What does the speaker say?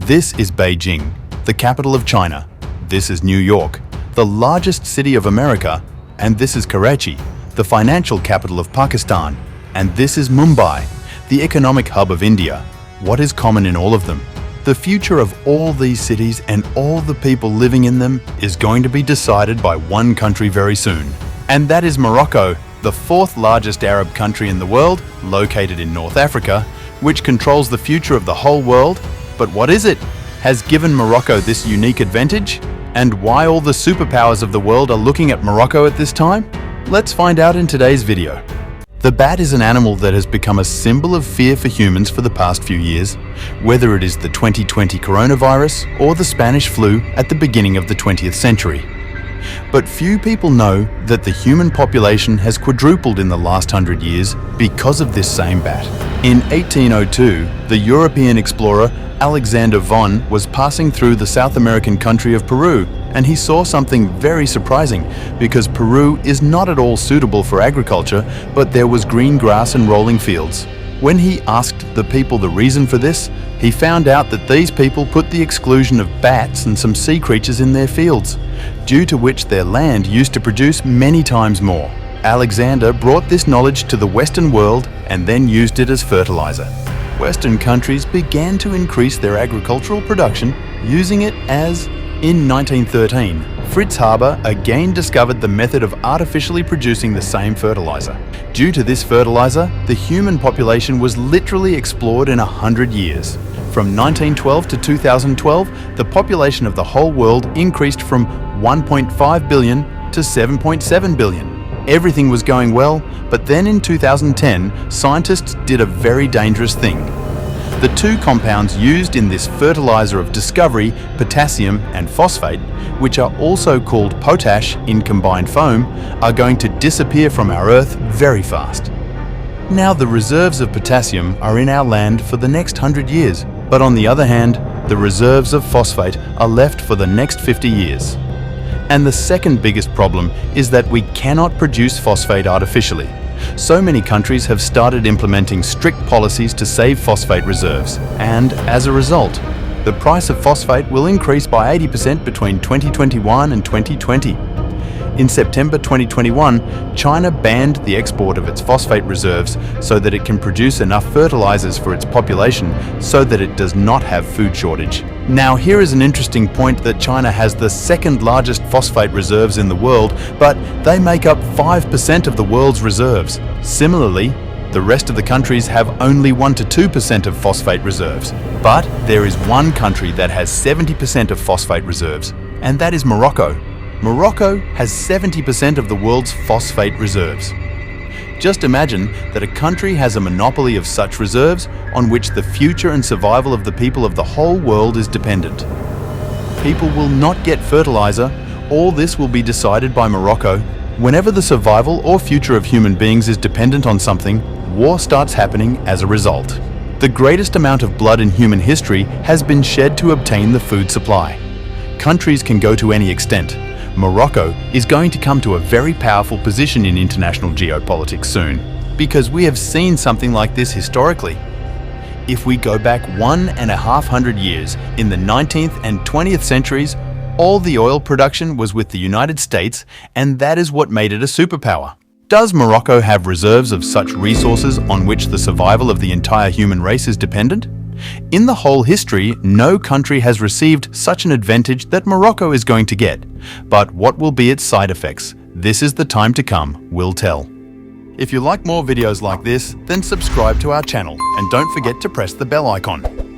This is Beijing, the capital of China. This is New York, the largest city of America. And this is Karachi, the financial capital of Pakistan. And this is Mumbai, the economic hub of India. What is common in all of them? The future of all these cities and all the people living in them is going to be decided by one country very soon. And that is Morocco, the fourth largest Arab country in the world, located in North Africa, which controls the future of the whole world. But what is it? Has given Morocco this unique advantage? And why all the superpowers of the world are looking at Morocco at this time? Let's find out in today's video. The bat is an animal that has become a symbol of fear for humans for the past few years, whether it is the 2020 coronavirus or the Spanish flu at the beginning of the 20th century. But few people know that the human population has quadrupled in the last 100 years because of this same bat. In 1802, the European explorer Alexander von was passing through the South American country of Peru, and he saw something very surprising because Peru is not at all suitable for agriculture, but there was green grass and rolling fields. When he asked the people the reason for this, he found out that these people put the exclusion of bats and some sea creatures in their fields, due to which their land used to produce many times more. Alexander brought this knowledge to the Western world and then used it as fertilizer. Western countries began to increase their agricultural production using it as, in 1913, Fritz Haber again discovered the method of artificially producing the same fertilizer. Due to this fertilizer, the human population was literally explored in 100 years. From 1912 to 2012, the population of the whole world increased from 1.5 billion to 7.7 billion. Everything was going well, but then in 2010, scientists did a very dangerous thing. The two compounds used in this fertilizer of discovery, potassium and phosphate, which are also called potash in combined foam, are going to disappear from our Earth very fast. Now the reserves of potassium are in our land for the next 100 years, but on the other hand, the reserves of phosphate are left for the next 50 years. And the second biggest problem is that we cannot produce phosphate artificially. So many countries have started implementing strict policies to save phosphate reserves, and as a result, the price of phosphate will increase by 80% between 2021 and 2020. In September 2021, China banned the export of its phosphate reserves so that it can produce enough fertilizers for its population so that it does not have food shortage. Now here is an interesting point that China has the second largest phosphate reserves in the world, but they make up 5% of the world's reserves. Similarly, the rest of the countries have only 1 to 2% of phosphate reserves. But there is one country that has 70% of phosphate reserves, and that is Morocco. Morocco has 70% of the world's phosphate reserves. Just imagine that a country has a monopoly of such reserves on which the future and survival of the people of the whole world is dependent. People will not get fertilizer. All this will be decided by Morocco. Whenever the survival or future of human beings is dependent on something, war starts happening as a result. The greatest amount of blood in human history has been shed to obtain the food supply. Countries can go to any extent. Morocco is going to come to a very powerful position in international geopolitics soon, because we have seen something like this historically. If we go back 150 years, in the 19th and 20th centuries, all the oil production was with the United States, and that is what made it a superpower. Does Morocco have reserves of such resources on which the survival of the entire human race is dependent? In the whole history, no country has received such an advantage that Morocco is going to get. But what will be its side effects? This is the time to come, will tell. If you like more videos like this, then subscribe to our channel and don't forget to press the bell icon.